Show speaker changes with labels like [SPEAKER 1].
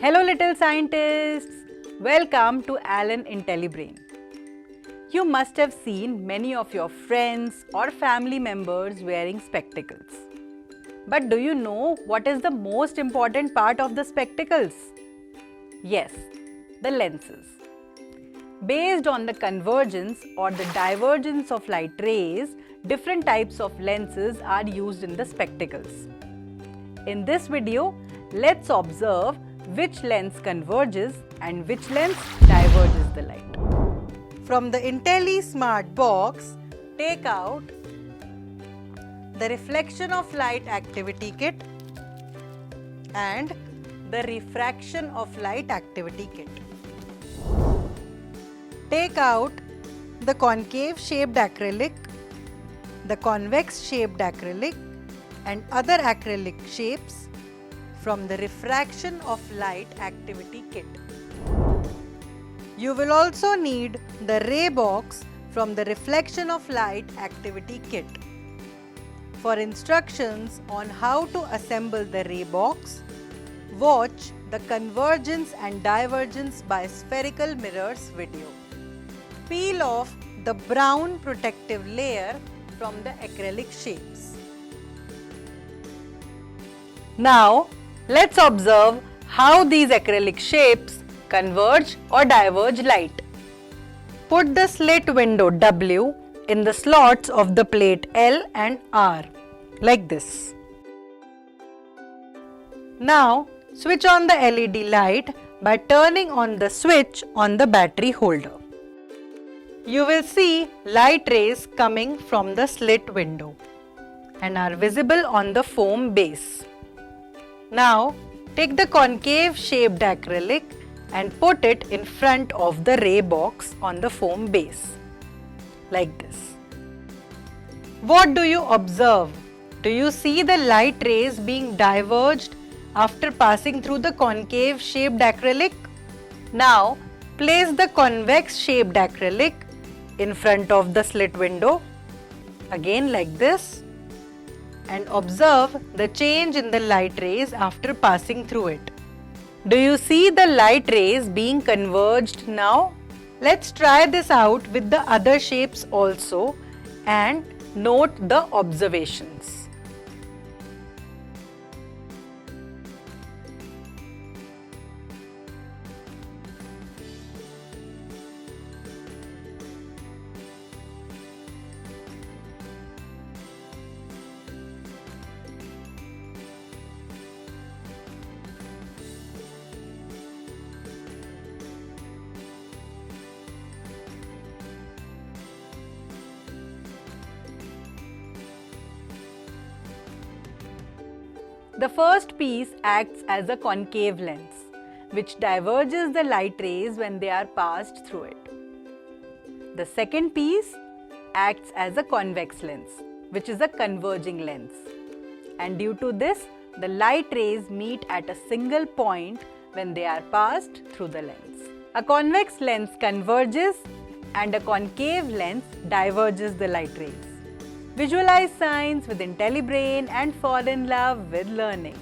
[SPEAKER 1] Hello little scientists! Welcome to Alan IntelliBrain. You must have seen many of your friends or family members wearing spectacles. But do you know what is the most important part of the spectacles? Yes, the lenses. Based on the convergence or the divergence of light rays, different types of lenses are used in the spectacles. In this video, let's observe which lens converges and which lens diverges the light. From the IntelliSmart box, take out the reflection of light activity kit and the refraction of light activity kit. Take out the concave shaped acrylic, the convex shaped acrylic and other acrylic shapes from the refraction of light activity kit. You will also need the ray box from the reflection of light activity kit. For instructions on how to assemble the ray box, watch the convergence and divergence by spherical mirrors video. Peel off the brown protective layer from the acrylic shapes. Now, let's observe how these acrylic shapes converge or diverge light. Put the slit window W in the slots of the plate L and R, like this. Now, switch on the LED light by turning on the switch on the battery holder. You will see light rays coming from the slit window and are visible on the foam base. Now, take the concave shaped acrylic and put it in front of the ray box on the foam base, like this. What do you observe? Do you see the light rays being diverged after passing through the concave shaped acrylic? Now, place the convex shaped acrylic in front of the slit window, again like this, and observe the change in the light rays after passing through it. Do you see the light rays being converged now? Let's try this out with the other shapes also and note the observations. The first piece acts as a concave lens, which diverges the light rays when they are passed through it. The second piece acts as a convex lens, which is a converging lens. And due to this, the light rays meet at a single point when they are passed through the lens. A convex lens converges and a concave lens diverges the light rays. Visualize science with IntelliBrain and fall in love with learning.